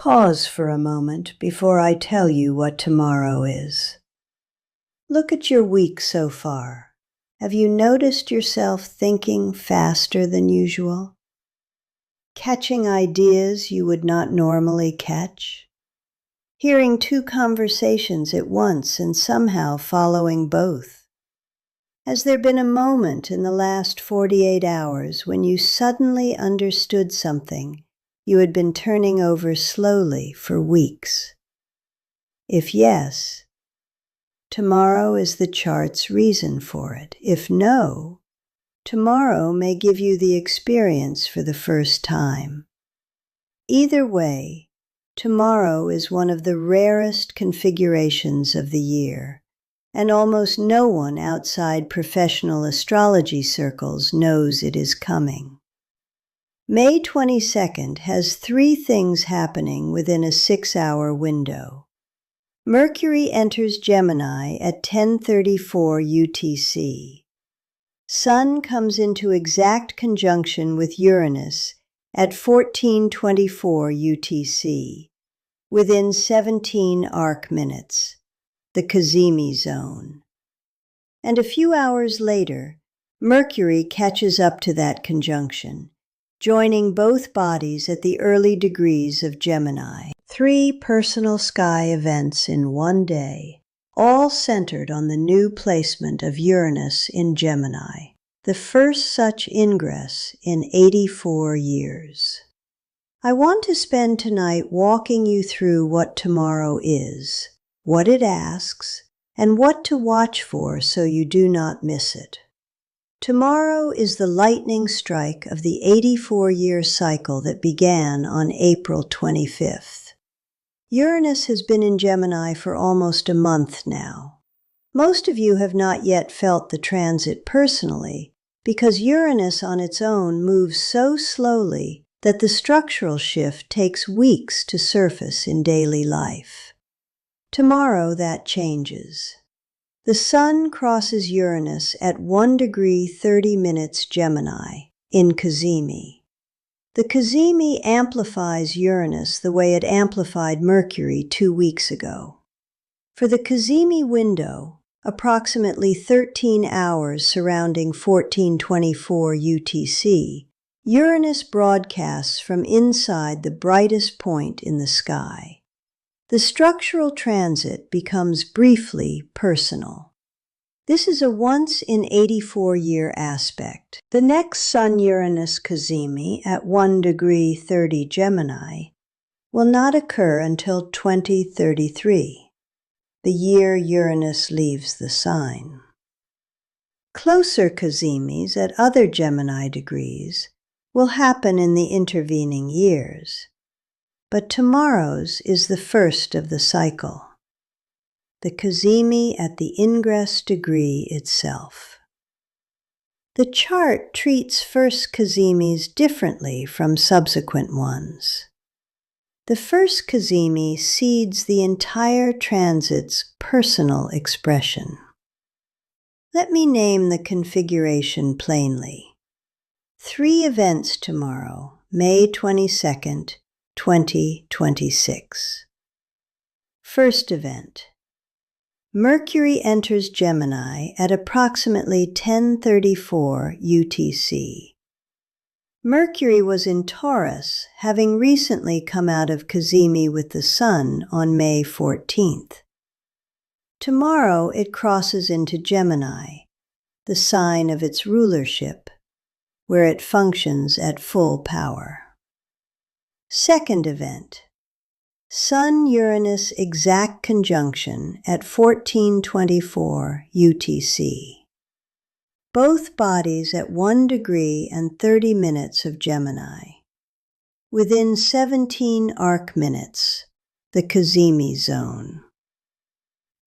Pause for a moment before I tell you what tomorrow is. Look at your week so far. Have you noticed yourself thinking faster than usual? Catching ideas you would not normally catch? Hearing two conversations at once and somehow following both? Has there been a moment in the last 48 hours when you suddenly understood something you had been turning over slowly for weeks? If yes, tomorrow is the chart's reason for it. If no, tomorrow may give you the experience for the first time. Either way, tomorrow is one of the rarest configurations of the year, and almost no one outside professional astrology circles knows it is coming. May 22nd has 3 things happening within a 6-hour window. Mercury enters Gemini at 10:34 UTC. Sun comes into exact conjunction with Uranus at 14:24 UTC, within 17 arc minutes, the cazimi zone. And a few hours later, Mercury catches up to that conjunction, joining both bodies at the early degrees of Gemini. 3 personal sky events in one day, all centered on the new placement of Uranus in Gemini, the first such ingress in 84 years. I want to spend tonight walking you through what tomorrow is, what it asks, and what to watch for so you do not miss it. Tomorrow is the lightning strike of the 84-year cycle that began on April 25th. Uranus has been in Gemini for almost a month now. Most of you have not yet felt the transit personally, because Uranus on its own moves so slowly that the structural shift takes weeks to surface in daily life. Tomorrow that changes. The Sun crosses Uranus at 1 degree 30 minutes Gemini, in cazimi. The cazimi amplifies Uranus the way it amplified Mercury 2 weeks ago. For the cazimi window, approximately 13 hours surrounding 14:24 UTC, Uranus broadcasts from inside the brightest point in the sky. The structural transit becomes briefly personal. This is a once-in-84-year aspect. The next Sun-Uranus cazimi at 1 degree 30 Gemini will not occur until 2033, the year Uranus leaves the sign. Closer cazimis at other Gemini degrees will happen in the intervening years, but tomorrow's is the first of the cycle, the cazimi at the ingress degree itself. The chart treats first cazimis differently from subsequent ones. The first cazimi seeds the entire transit's personal expression. Let me name the configuration plainly. 3 events tomorrow, May 22nd, 2026. First event. Mercury enters Gemini at approximately 10:34 UTC. Mercury was in Taurus, having recently come out of cazimi with the Sun on May 14th. Tomorrow it crosses into Gemini, the sign of its rulership, where it functions at full power. Second event. Sun-Uranus exact conjunction at 14:24 UTC. Both bodies at 1 degree and 30 minutes of Gemini. Within 17 arc minutes, the cazimi zone.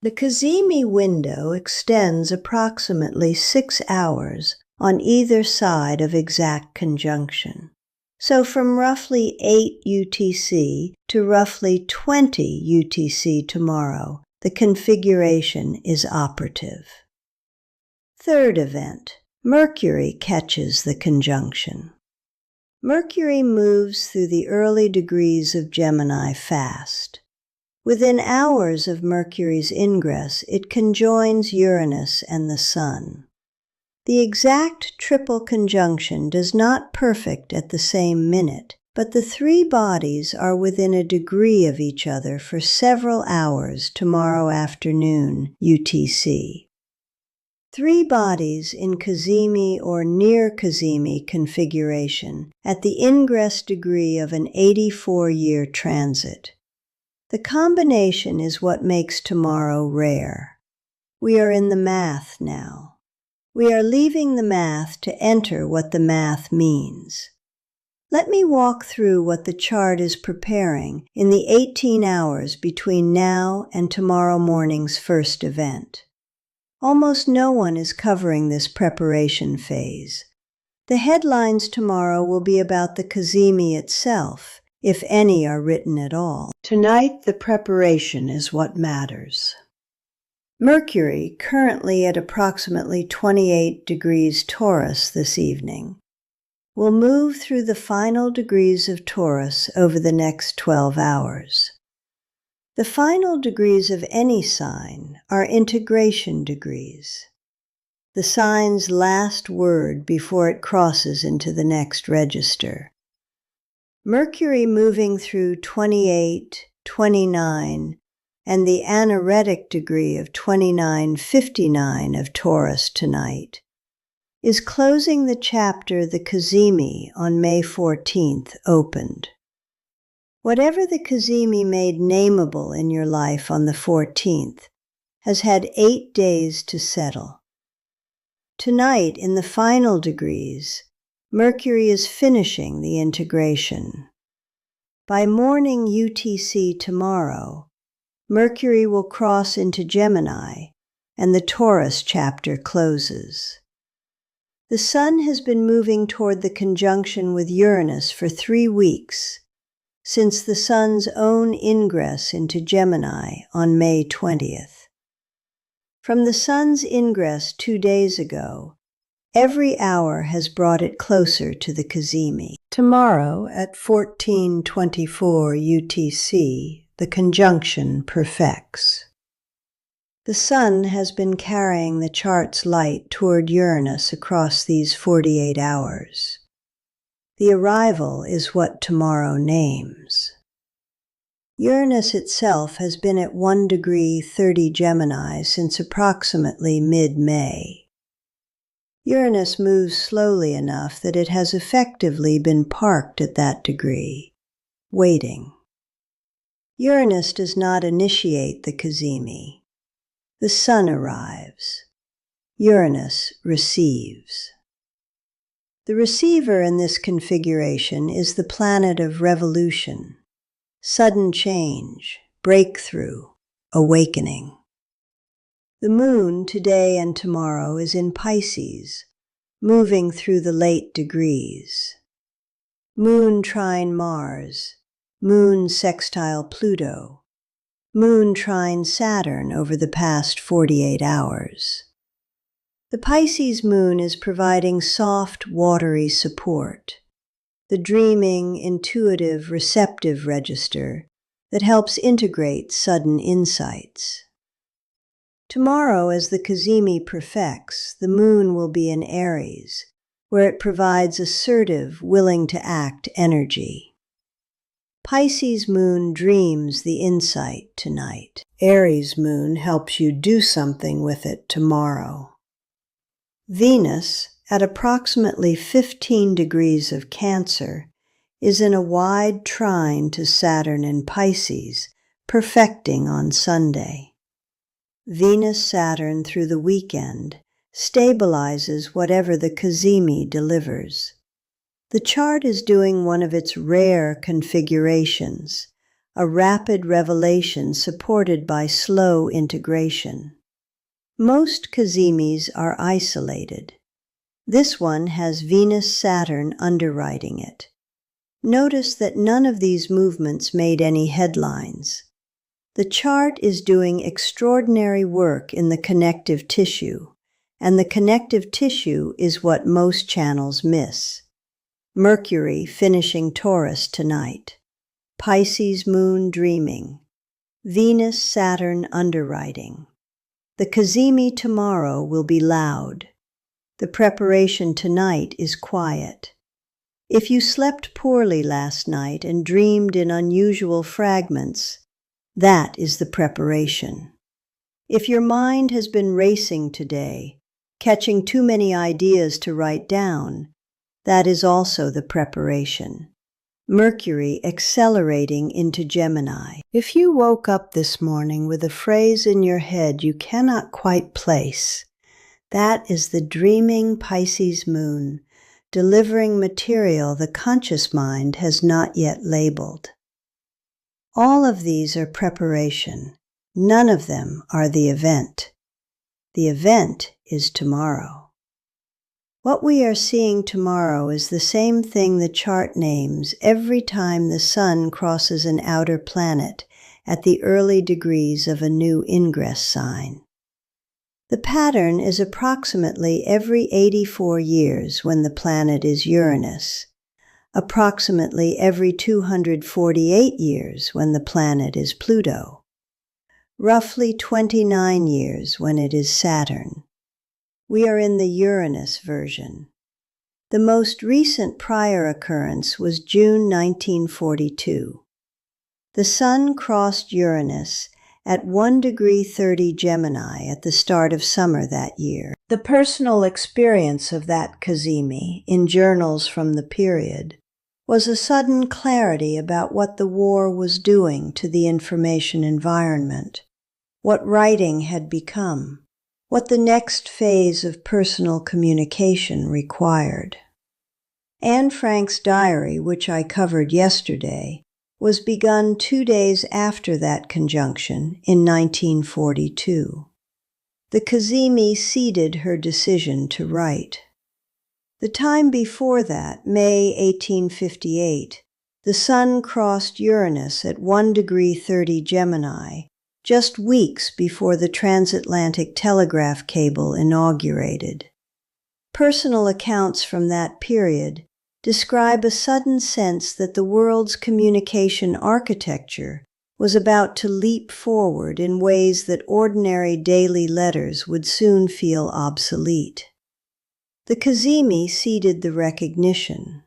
The cazimi window extends approximately 6 hours on either side of exact conjunction. So from roughly 8 UTC to roughly 20 UTC tomorrow, the configuration is operative. Third event, Mercury catches the conjunction. Mercury moves through the early degrees of Gemini fast. Within hours of Mercury's ingress, it conjoins Uranus and the Sun. The exact triple conjunction does not perfect at the same minute, but the three bodies are within a degree of each other for several hours tomorrow afternoon, UTC. Three bodies in cazimi or near cazimi configuration at the ingress degree of an 84-year transit. The combination is what makes tomorrow rare. We are in the math now. We are leaving the math to enter what the math means. Let me walk through what the chart is preparing in the 18 hours between now and tomorrow morning's first event. Almost no one is covering this preparation phase. The headlines tomorrow will be about the cazimi itself, if any are written at all. Tonight, the preparation is what matters. Mercury, currently at approximately 28 degrees Taurus this evening, will move through the final degrees of Taurus over the next 12 hours. The final degrees of any sign are integration degrees, the sign's last word before it crosses into the next register. Mercury moving through 28, 29, and the anaretic degree of 2959 of Taurus tonight is closing the chapter the cazimi on May 14th opened. Whatever the cazimi made nameable in your life on the 14th has had 8 days to settle. Tonight, in the final degrees, Mercury is finishing the integration. By morning UTC tomorrow, Mercury will cross into Gemini, and the Taurus chapter closes. The Sun has been moving toward the conjunction with Uranus for 3 weeks, since the Sun's own ingress into Gemini on May 20th. From the Sun's ingress 2 days ago, every hour has brought it closer to the cazimi. Tomorrow at 14:24 UTC, the conjunction perfects. The Sun has been carrying the chart's light toward Uranus across these 48 hours. The arrival is what tomorrow names. Uranus itself has been at 1 degree 30 Gemini since approximately mid-May. Uranus moves slowly enough that it has effectively been parked at that degree, waiting. Uranus does not initiate the cazimi. The Sun arrives. Uranus receives. The receiver in this configuration is the planet of revolution, sudden change, breakthrough, awakening. The moon today and tomorrow is in Pisces, moving through the late degrees. Moon trine Mars, moon sextile Pluto, moon trine Saturn over the past 48 hours. The Pisces moon is providing soft, watery support, the dreaming, intuitive, receptive register that helps integrate sudden insights. Tomorrow, as the cazimi perfects, the moon will be in Aries, where it provides assertive, willing-to-act energy. Pisces moon dreams the insight tonight. Aries moon helps you do something with it tomorrow. Venus, at approximately 15 degrees of Cancer, is in a wide trine to Saturn in Pisces, perfecting on Sunday. Venus-Saturn through the weekend stabilizes whatever the cazimi delivers. The chart is doing one of its rare configurations, a rapid revelation supported by slow integration. Most cazimis are isolated. This one has Venus-Saturn underwriting it. Notice that none of these movements made any headlines. The chart is doing extraordinary work in the connective tissue, and the connective tissue is what most channels miss. Mercury finishing Taurus tonight. Pisces moon dreaming. Venus, Saturn underwriting. The cazimi tomorrow will be loud. The preparation tonight is quiet. If you slept poorly last night and dreamed in unusual fragments, that is the preparation. If your mind has been racing today, catching too many ideas to write down, that is also the preparation. Mercury accelerating into Gemini. If you woke up this morning with a phrase in your head you cannot quite place, that is the dreaming Pisces moon, delivering material the conscious mind has not yet labeled. All of these are preparation. None of them are the event. The event is tomorrow. What we are seeing tomorrow is the same thing the chart names every time the sun crosses an outer planet at the early degrees of a new ingress sign. The pattern is approximately every 84 years when the planet is Uranus, approximately every 248 years when the planet is Pluto, roughly 29 years when it is Saturn. We are in the Uranus version. The most recent prior occurrence was June 1942. The Sun crossed Uranus at 1°30 Gemini at the start of summer that year. The personal experience of that cazimi in journals from the period was a sudden clarity about what the war was doing to the information environment, what writing had become, what the next phase of personal communication required. Anne Frank's diary, which I covered yesterday, was begun 2 days after that conjunction in 1942. The cazimi seeded her decision to write. The time before that, May 1858, the Sun crossed Uranus at 1°30 Gemini, just weeks before the transatlantic telegraph cable inaugurated. Personal accounts from that period describe a sudden sense that the world's communication architecture was about to leap forward in ways that ordinary daily letters would soon feel obsolete. The cazimi seeded the recognition.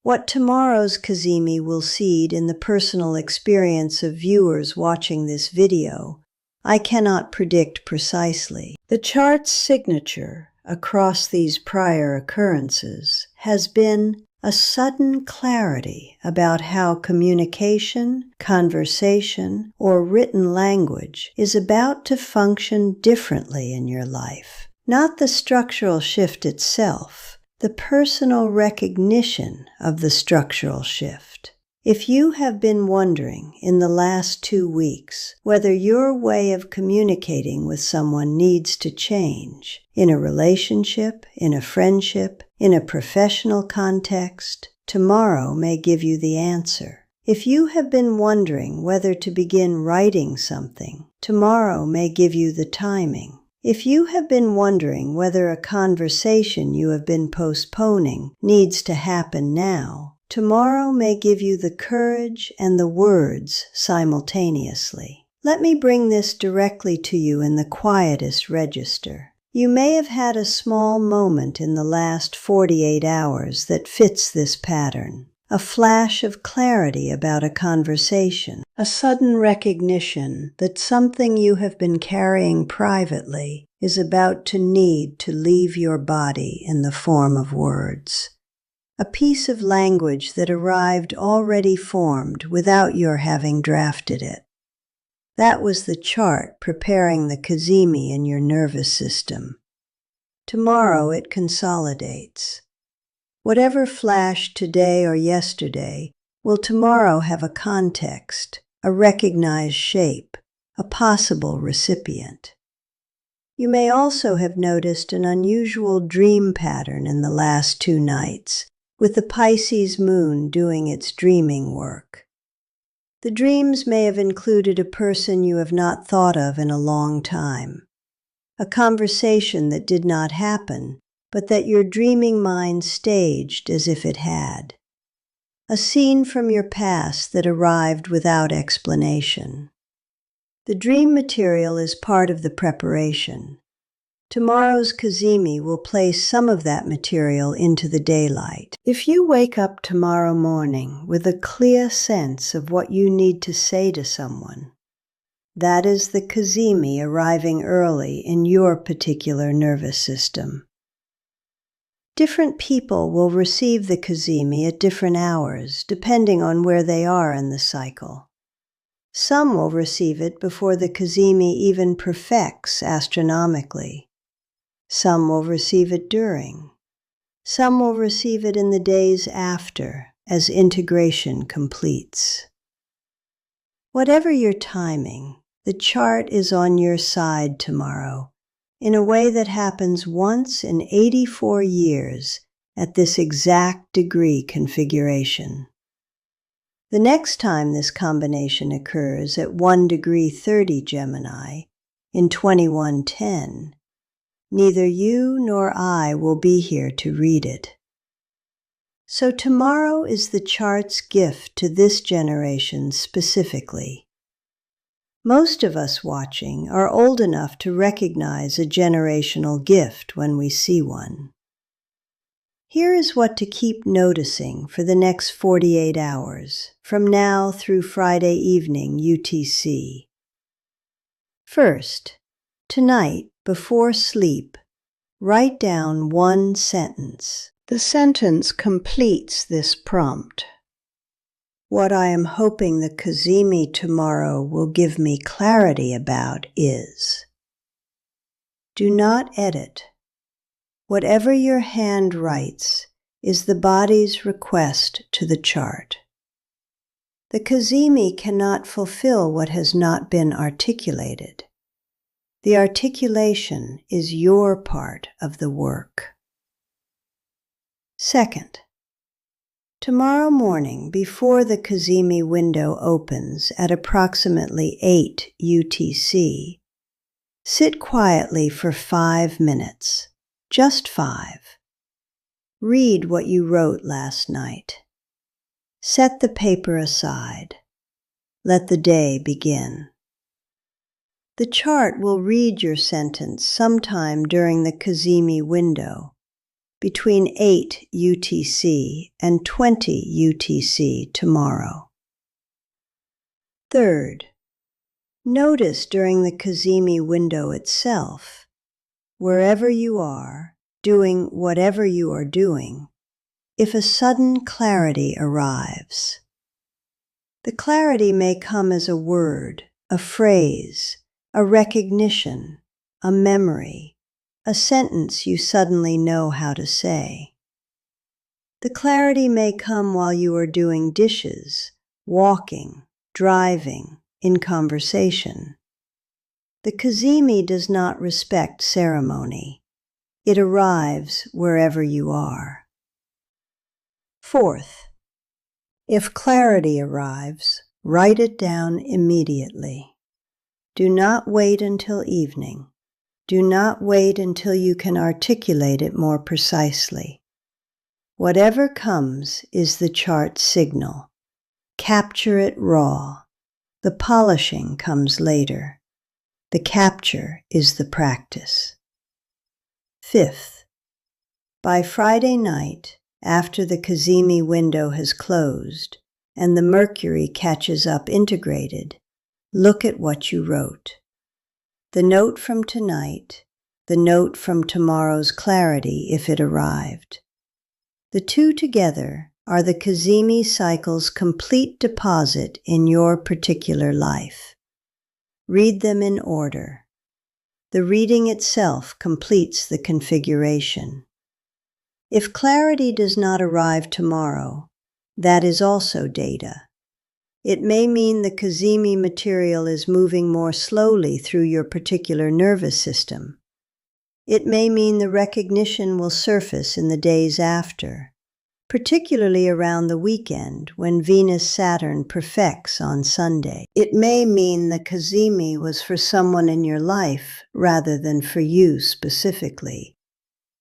What tomorrow's cazimi will seed in the personal experience of viewers watching this video, I cannot predict precisely. The chart's signature across these prior occurrences has been a sudden clarity about how communication, conversation, or written language is about to function differently in your life. Not the structural shift itself, the personal recognition of the structural shift. If you have been wondering in the last 2 weeks whether your way of communicating with someone needs to change, in a relationship, in a friendship, in a professional context, tomorrow may give you the answer. If you have been wondering whether to begin writing something, tomorrow may give you the timing. If you have been wondering whether a conversation you have been postponing needs to happen now, tomorrow may give you the courage and the words simultaneously. Let me bring this directly to you in the quietest register. You may have had a small moment in the last 48 hours that fits this pattern. A flash of clarity about a conversation, a sudden recognition that something you have been carrying privately is about to need to leave your body in the form of words. A piece of language that arrived already formed without your having drafted it. That was the chart preparing the cazimi in your nervous system. Tomorrow it consolidates. Whatever flashed today or yesterday will tomorrow have a context, a recognized shape, a possible recipient. You may also have noticed an unusual dream pattern in the last 2 nights, with the Pisces moon doing its dreaming work. The dreams may have included a person you have not thought of in a long time, a conversation that did not happen, but that your dreaming mind staged as if it had. A scene from your past that arrived without explanation. The dream material is part of the preparation. Tomorrow's cazimi will place some of that material into the daylight. If you wake up tomorrow morning with a clear sense of what you need to say to someone, that is the cazimi arriving early in your particular nervous system. Different people will receive the cazimi at different hours, depending on where they are in the cycle. Some will receive it before the cazimi even perfects astronomically. Some will receive it during. Some will receive it in the days after, as integration completes. Whatever your timing, the chart is on your side tomorrow, in a way that happens once in 84 years at this exact degree configuration. The next time this combination occurs at 1 degree 30 Gemini in 2110, neither you nor I will be here to read it. So tomorrow is the chart's gift to this generation specifically. Most of us watching are old enough to recognize a generational gift when we see one. Here is what to keep noticing for the next 48 hours, from now through Friday evening UTC. First, tonight, before sleep, write down one sentence. The sentence completes this prompt. What I am hoping the cazimi tomorrow will give me clarity about is. Do not edit. Whatever your hand writes is the body's request to the chart. The cazimi cannot fulfill what has not been articulated. The articulation is your part of the work. Second, tomorrow morning before the cazimi window opens at approximately 8 UTC, sit quietly for 5 minutes. Just 5. Read what you wrote last night. Set the paper aside. Let the day begin. The chart will read your sentence sometime during the cazimi window, between 8 UTC and 20 UTC tomorrow. Third, notice during the cazimi window itself, wherever you are, doing whatever you are doing, if a sudden clarity arrives. The clarity may come as a word, a phrase, a recognition, a memory, a sentence you suddenly know how to say. The clarity may come while you are doing dishes, walking, driving, in conversation. The cazimi does not respect ceremony. It arrives wherever you are. Fourth, if clarity arrives, write it down immediately. Do not wait until evening. Do not wait until you can articulate it more precisely. Whatever comes is the chart's signal. Capture it raw. The polishing comes later. The capture is the practice. Fifth, by Friday night, after the cazimi window has closed and the Mercury catches up integrated, look at what you wrote. The note from tonight, the note from tomorrow's clarity if it arrived. The two together are the cazimi cycle's complete deposit in your particular life. Read them in order. The reading itself completes the configuration. If clarity does not arrive tomorrow, that is also data. It may mean the cazimi material is moving more slowly through your particular nervous system. It may mean the recognition will surface in the days after, particularly around the weekend when Venus-Saturn perfects on Sunday. It may mean the cazimi was for someone in your life rather than for you specifically.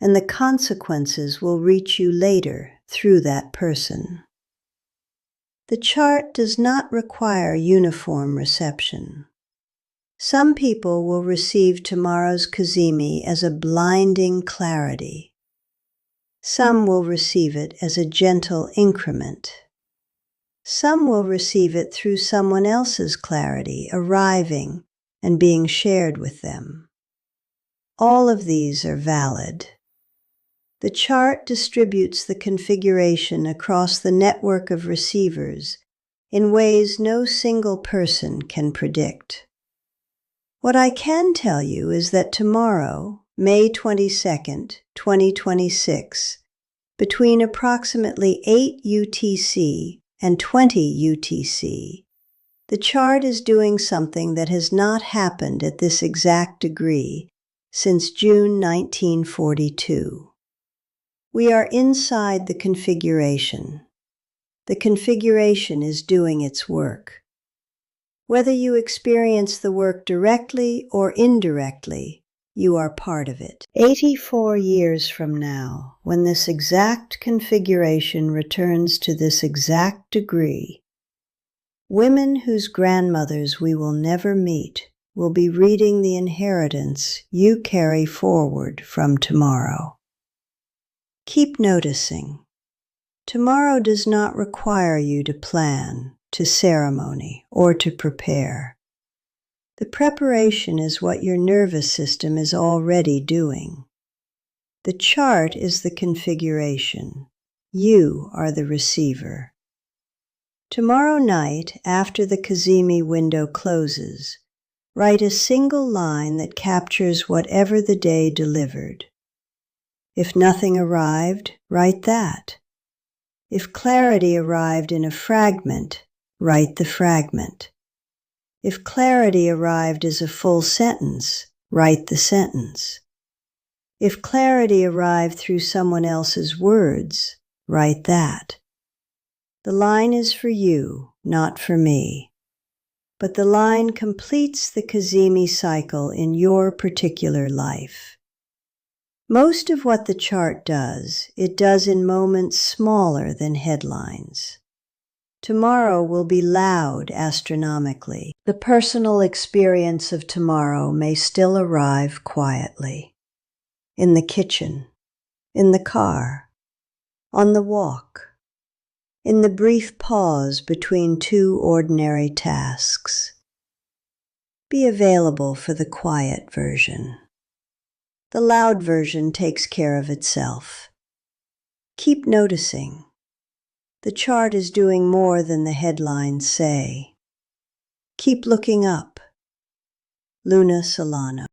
and the consequences will reach you later through that person. The chart does not require uniform reception. Some people will receive tomorrow's cazimi as a blinding clarity. Some will receive it as a gentle increment. Some will receive it through someone else's clarity arriving and being shared with them. All of these are valid. The chart distributes the configuration across the network of receivers in ways no single person can predict. What I can tell you is that tomorrow, May 22nd, 2026, between approximately 8 UTC and 20 UTC, the chart is doing something that has not happened at this exact degree since June 1942. We are inside the configuration. The configuration is doing its work. Whether you experience the work directly or indirectly, you are part of it. 84 years from now, when this exact configuration returns to this exact degree, women whose grandmothers we will never meet will be reading the inheritance you carry forward from tomorrow. Keep noticing. Tomorrow does not require you to plan, to ceremony, or to prepare. The preparation is what your nervous system is already doing. The chart is the configuration. You are the receiver. Tomorrow night, after the cazimi window closes, write a single line that captures whatever the day delivered. If nothing arrived, write that. If clarity arrived in a fragment, write the fragment. If clarity arrived as a full sentence, write the sentence. If clarity arrived through someone else's words, write that. The line is for you, not for me. But the line completes the cazimi cycle in your particular life. Most of what the chart does, it does in moments smaller than headlines. Tomorrow will be loud astronomically. The personal experience of tomorrow may still arrive quietly. In the kitchen, in the car, on the walk, in the brief pause between two ordinary tasks. Be available for the quiet version. The loud version takes care of itself. Keep noticing. The chart is doing more than the headlines say. Keep looking up. Luna Solano.